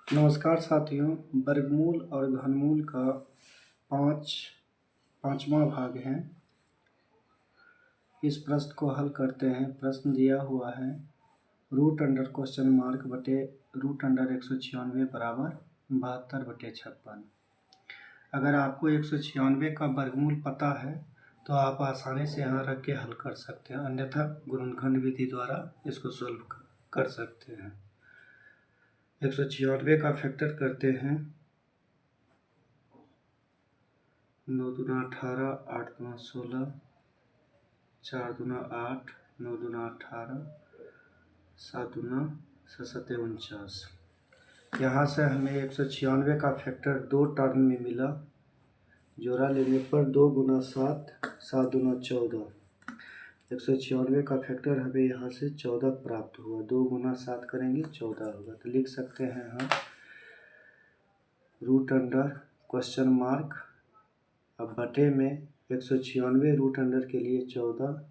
नमस्कार साथियों, वर्गमूल और घनमूल का पांचवा भाग है। इस प्रश्न को हल करते हैं। प्रश्न दिया हुआ है रूट अंडर क्वेश्चन मार्क बटे रूट अंडर 196 बराबर 72/56। अगर आपको 196 का वर्गमूल पता है तो आप आसानी से यहाँ रख के हल कर सकते हैं, अन्यथा गुणनखंड विधि द्वारा इसको सोल्व कर सकते हैं। 196 का फैक्टर करते हैं। 9 दूना 18, 8 दूना 16, 4 दूना 8, 9 दूना 18, 7 दूना 7 49। यहाँ से हमें 196 का फैक्टर दो टर्म में मिला। जोड़ा लेने पर 2 गुना 7, 7 दूना 14। 196 का फैक्टर हमें यहाँ से 14 प्राप्त हुआ। 2 गुना 7 करेंगे 14 होगा, तो लिख सकते हैं हम रूट अंडर क्वेश्चन मार्क अब बटे में 196 रूट अंडर के लिए 14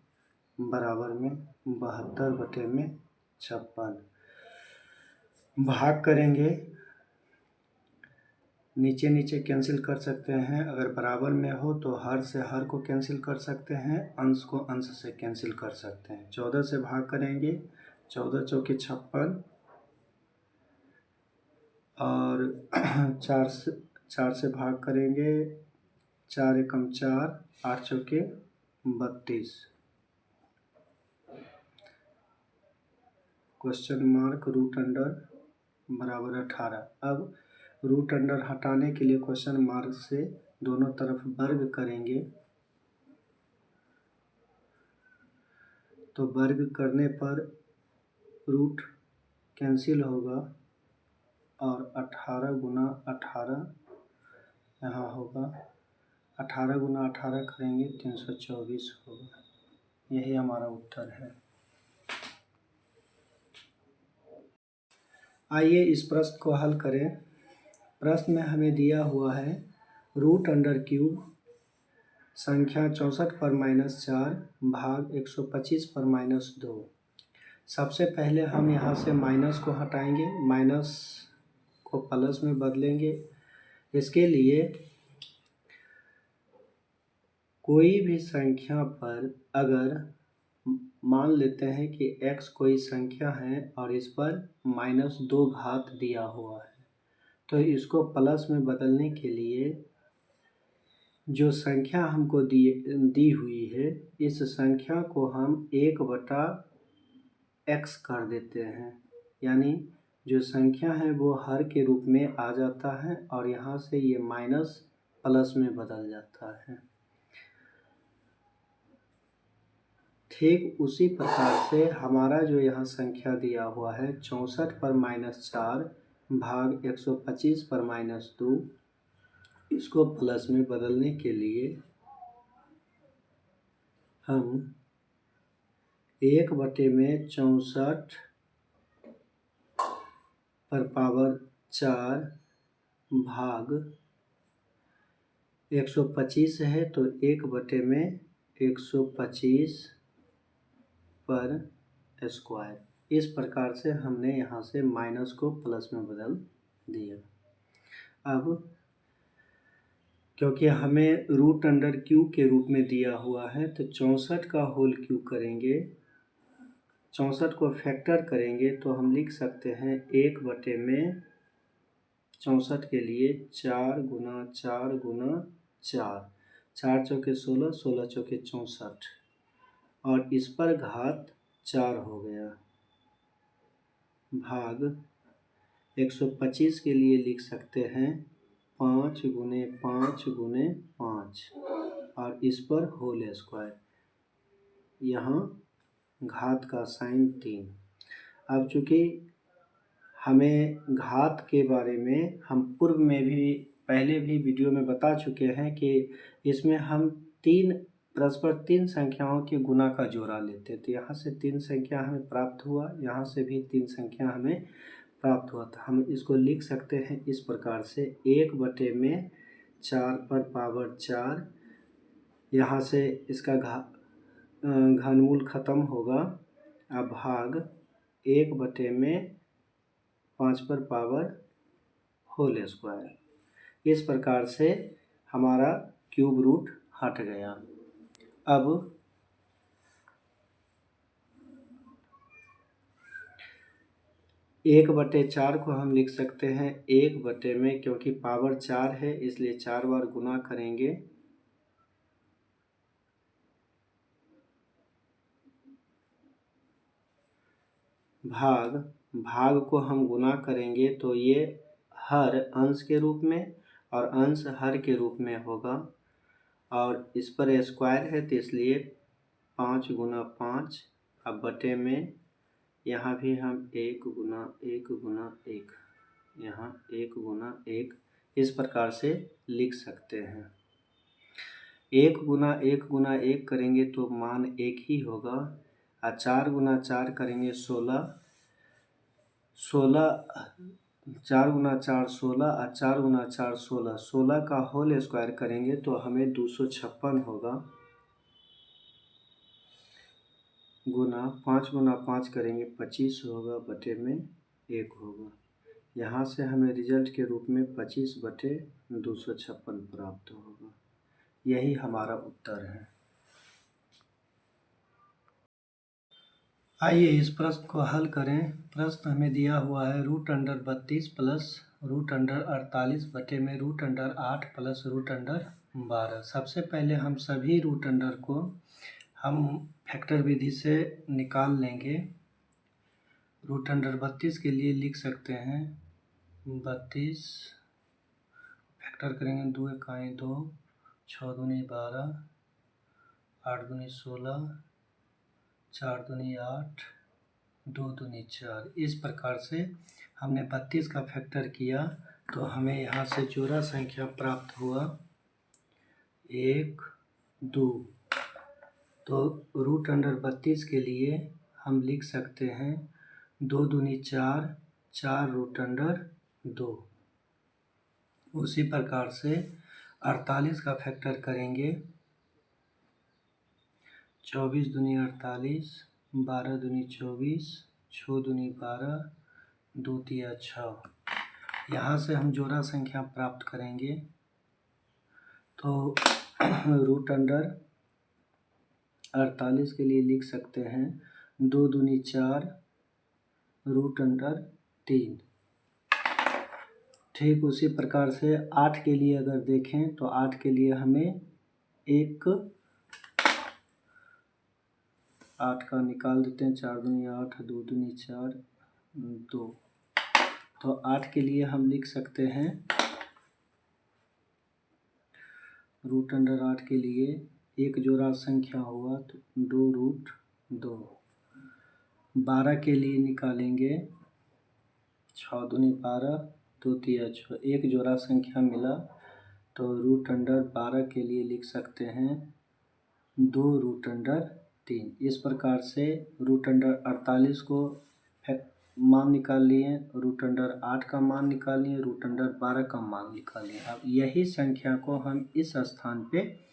बराबर में 72/56। भाग करेंगे, नीचे नीचे कैंसिल कर सकते हैं। अगर बराबर में हो तो हर से हर को कैंसिल कर सकते हैं, अंश को अंश से कैंसिल कर सकते हैं। 14 से भाग करेंगे, 14 चौके 56 और 4 से भाग करेंगे, 4 एकम 4, 8 चौके 32। क्वेश्चन मार्क रूट अंडर बराबर 18। अब रूट अंडर हटाने के लिए क्वेश्चन मार्क से दोनों तरफ वर्ग करेंगे, तो वर्ग करने पर रूट कैंसिल होगा और 18 गुना 18 यहाँ होगा। 18 गुना 18 करेंगे 324 होगा। यही हमारा उत्तर है। आइए इस प्रश्न को हल करें। प्रश्न में हमें दिया हुआ है रूट अंडर क्यूब संख्या 64 पर -4 भाग 125 पर -2। सबसे पहले हम यहाँ से माइनस को हटाएंगे, माइनस को प्लस में बदलेंगे। इसके लिए कोई भी संख्या पर अगर मान लेते हैं कि x कोई संख्या है और इस पर -2 घात दिया हुआ है, तो इसको प्लस में बदलने के लिए जो संख्या हमको दी हुई है, इस संख्या को हम 1/x कर देते हैं। यानी जो संख्या है वो हर के रूप में आ जाता है और यहाँ से ये माइनस प्लस में बदल जाता है। ठीक उसी प्रकार से हमारा जो यहाँ संख्या दिया हुआ है 64 पर -4 भाग 125 पर -2, इसको प्लस में बदलने के लिए हम 1/64 पर पावर 4 भाग 125 है तो 1/125 पर स्क्वायर। इस प्रकार से हमने यहाँ से माइनस को प्लस में बदल दिया। अब क्योंकि हमें रूट अंडर क्यूब के रूप में दिया हुआ है तो 64 का होल क्यूब करेंगे, 64 को फैक्टर करेंगे तो हम लिख सकते हैं 1/64 के लिए 4 गुना 4 गुना 4, 4 चौके 16, 16 चौके 64 और इस पर घात 4 हो गया, भाग 125 के लिए लिख सकते हैं 5 गुने 5 गुने 5 और इस पर होल स्क्वायर, यहाँ घात का साइन 3। अब चूँकि हमें घात के बारे में हम पूर्व में भी पहले भी वीडियो में बता चुके हैं कि इसमें हम परस्पर 3 संख्याओं के गुना का जोड़ा लेते, तो यहाँ से 3 संख्या हमें प्राप्त हुआ, यहाँ से भी 3 संख्या हमें प्राप्त हुआ। तो हम इसको लिख सकते हैं इस प्रकार से 1/4 पर पावर 4, यहाँ से इसका घनमूल खत्म होगा। अब भाग 1/5 पर पावर होल स्क्वायर। इस प्रकार से हमारा क्यूब रूट हट गया। अब 1/4 को हम लिख सकते हैं 1 में, क्योंकि पावर 4 है इसलिए 4 बार गुना करेंगे, भाग को हम गुना करेंगे तो ये हर अंश के रूप में और अंश हर के रूप में होगा, और इस पर स्क्वायर है तो इसलिए 5 गुना 5। अब बटे में यहाँ भी हम 1 गुना 1 गुना 1, यहाँ 1 गुना 1 इस प्रकार से लिख सकते हैं। 1 गुना 1 गुना 1 करेंगे तो मान 1 ही होगा, और 4 गुना 4 करेंगे 16, 4 गुना 4 16, और 4 गुना 4 16, 16 का होल स्क्वायर करेंगे तो हमें 256 होगा, गुना 5 गुना 5 करेंगे 25 होगा, बटे में 1 होगा। यहाँ से हमें रिजल्ट के रूप में 25/256 प्राप्त होगा। यही हमारा उत्तर है। आइए इस प्रश्न को हल करें। प्रश्न हमें दिया हुआ है √32 प्लस √48 बटे में √8 प्लस √12। सबसे पहले हम सभी रूट अंडर को हम फैक्टर विधि से निकाल लेंगे। √32 के लिए लिख सकते हैं 32, फैक्टर करेंगे 2 एकाई 2, 6 दूनी 12, 8 दूनी 16, 4 दूनी 8, 2 दूनी 4। इस प्रकार से हमने 32 का फैक्टर किया तो हमें यहाँ से जोड़ा संख्या प्राप्त हुआ 1 2। तो √32 के लिए हम लिख सकते हैं 2 दूनी 4, 4 √2। उसी प्रकार से 48 का फैक्टर करेंगे 24 दूनी 48, 12 दूनी 24, 6 दूनी 12, 2 तिया 6। यहाँ से हम जोड़ा संख्या प्राप्त करेंगे तो √48 के लिए लिख सकते हैं 2 दूनी 4, √3। ठीक उसी प्रकार से 8 के लिए अगर देखें तो 8 के लिए हमें 8 का निकाल देते हैं, 4 दूनी 8, 2 दूनी 4, 2। तो 8 के लिए हम लिख सकते हैं √8 के लिए एक जोड़ा संख्या हुआ तो 2√2। 12 के लिए निकालेंगे 6 दूनी 12, 2 तिया 6, एक जोड़ा संख्या मिला तो √12 के लिए लिख सकते हैं 2√3। इस प्रकार से √48 को मान निकाल लिए, √8 का मान निकाल लिए, √12 का मान निकाल लिए। अब यही संख्या को हम इस स्थान पे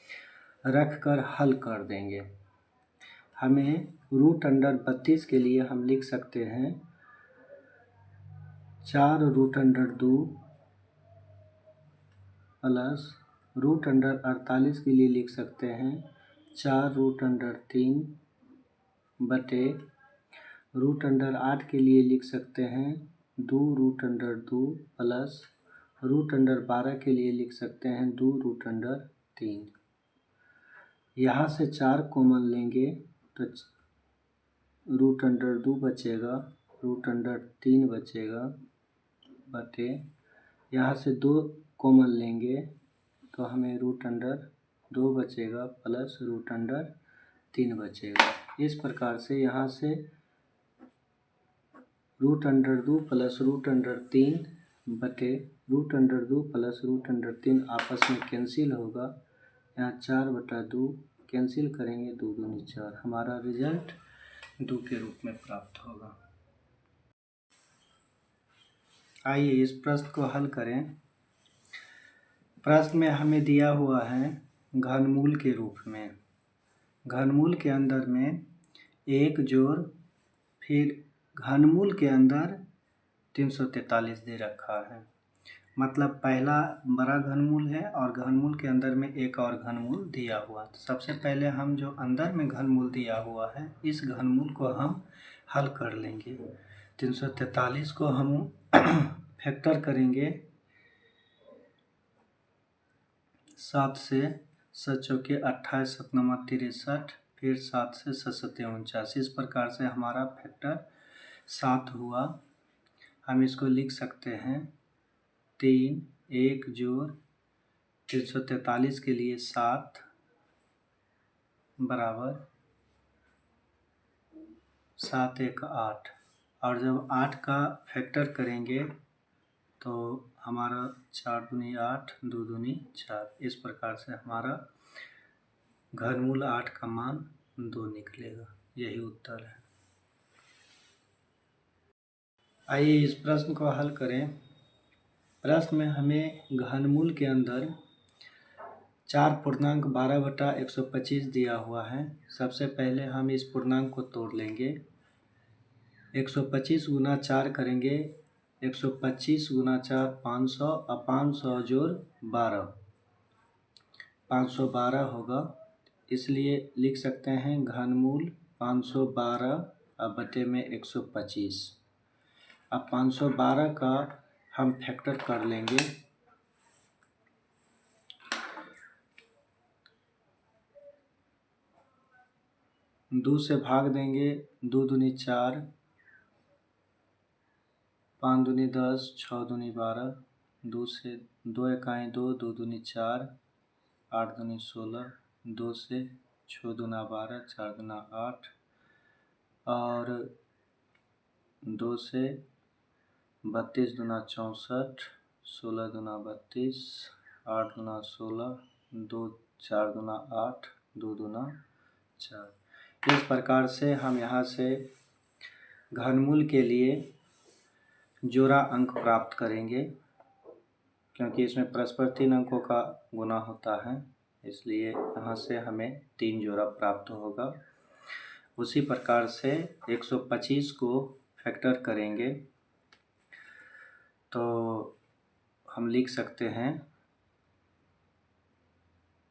रख कर हल कर देंगे। हमें √32 के लिए हम लिख सकते हैं 4√2 प्लस √48 के लिए लिख सकते हैं 4√3 बटे √8 के लिए लिख सकते हैं 2√2 प्लस √12 के लिए लिख सकते हैं 2√3। यहाँ से 4 कॉमन लेंगे तो √2 बचेगा, √3 बचेगा, बटे यहाँ से 2 कॉमन लेंगे तो हमें √2 बचेगा प्लस √3 बचेगा। इस प्रकार से यहाँ से √2 प्लस √3 बटे √2 प्लस √3 आपस में कैंसिल होगा। यहाँ 4/2 कैंसिल करेंगे, 2 दूनी 4। हमारा रिजल्ट 2 के रूप में प्राप्त होगा। आइए इस प्रश्न को हल करें। प्रश्न में हमें दिया हुआ है घनमूल के रूप में। घनमूल के अंदर में 1 जोड़, फिर घनमूल के अंदर 343 दे रखा है। मतलब पहला बड़ा घनमूल है और घनमूल के अंदर में एक और घनमूल दिया हुआ। तो सबसे पहले हम जो अंदर में घनमूल दिया हुआ है इस घनमूल को हम हल कर लेंगे। 343 को हम फैक्टर करेंगे 7 से 7 चौके 28, 7 नवा 63, फिर 7 से 7 सत्ते 49। इस प्रकार से हमारा फैक्टर 7 हुआ। हम इसको लिख सकते हैं 3 1 जोड़ 343 के लिए 7 बराबर 7 1 8। और जब 8 का फैक्टर करेंगे तो हमारा 4 दूनी 8, 2 दूनी 4। इस प्रकार से हमारा घनमूल 8 का मान 2 निकलेगा। यही उत्तर है। आइए इस प्रश्न को हल करें। प्रश्न में हमें घनमूल के अंदर 4.12/125 दिया हुआ है। सबसे पहले हम इस पूर्णांक को तोड़ लेंगे। 125 गुना 4 करेंगे, 125 गुना 4 500 और 500 जोड़ 12, 512 होगा। इसलिए लिख सकते हैं घनमूल 512 और बटे में 125। अब 512 का हम फैक्टर कर लेंगे। 2 से भाग देंगे, 2 दूनी 4, 5 दूनी 10, 6 दूनी 12, 2 से 2 इकाई 2, 2 दूनी 4, 8 दूनी 16, 2 से 6 दूना 12, 4 दूना 8 और 2 से 32 दूना 64, 16 दूना 32, 8 दूना 16, 2 4 दूना 8, 2 दूना 4। इस प्रकार से हम यहाँ से घनमूल के लिए जोड़ा अंक प्राप्त करेंगे, क्योंकि इसमें परस्पर 3 अंकों का गुना होता है, इसलिए यहाँ से हमें 3 जोड़ा प्राप्त होगा। उसी प्रकार से 125 को फैक्टर करेंगे तो हम लिख सकते हैं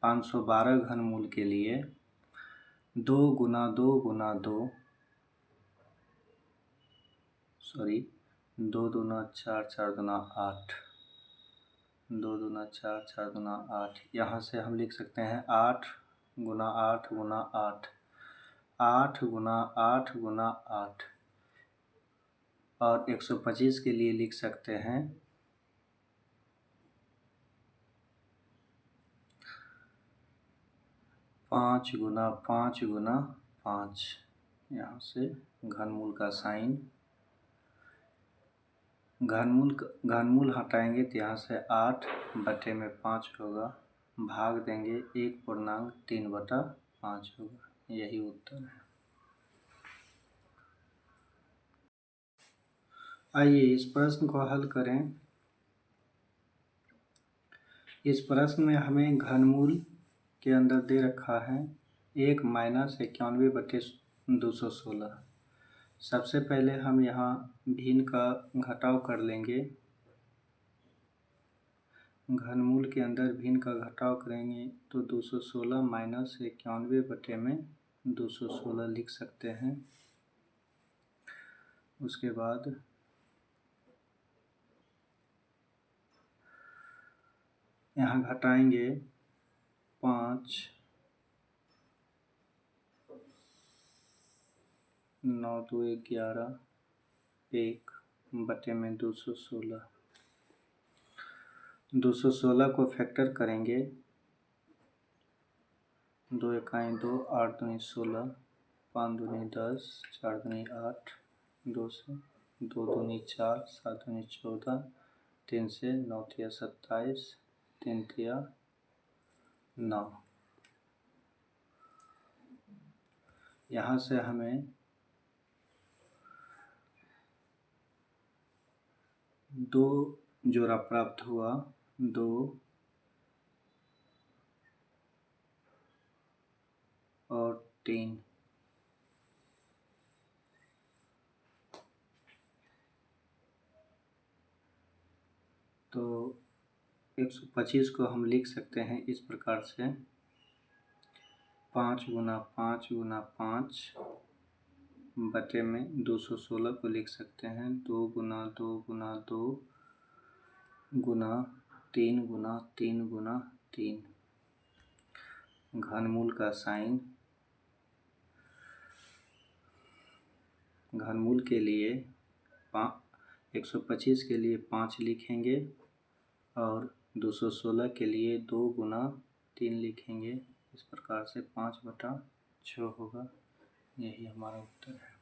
512 घनमूल के लिए 2 गुना 2 गुना 2, 2 दूना 4, 4 दूना 8, 2 दूना 4, 4 दूना 8। यहाँ से हम लिख सकते हैं 8 गुना 8 गुना 8, 8 गुना 8 गुना 8। और 125 के लिए लिख सकते हैं 5 गुना 5 गुना 5। यहाँ से घनमूल का साइन, घनमूल हटाएंगे तो यहाँ से 8 बटे में 5 होगा, भाग देंगे 1.3/5 होगा। यही उत्तर है। आइए इस प्रश्न को हल करें। इस प्रश्न में हमें घनमूल के अंदर दे रखा है 1 - 91/216। सबसे पहले हम यहाँ भिन्न का घटाव कर लेंगे। घनमूल के अंदर भिन्न का घटाव करेंगे तो 216 - 91 बटे में 216 लिख सकते हैं। उसके बाद यहाँ घटाएंगे 5 9 2 11 1 बटे में 216। 216 को फैक्टर करेंगे, 2 इकाई 2, 8 दूनी 16, 5 दूनी 10, 4 दूनी 8, 2 से 2 दूनी 4, 7 दूनी 14, 3 से 9 तिया 27, 3 तिया 9। यहाँ से हमें 2 जोड़ा प्राप्त हुआ, 2 और 3। तो 125 को हम लिख सकते हैं इस प्रकार से, 5 गुना 5 गुना 5 बटे में 216 को लिख सकते हैं 2 गुना 2 गुना 2 गुना 3 गुना 3 गुना 3। घनमूल का साइन, घनमूल के लिए 125 के लिए 5 लिखेंगे और 216 के लिए 2 गुना 3 लिखेंगे। इस प्रकार से 5/6 होगा। यही हमारा उत्तर है।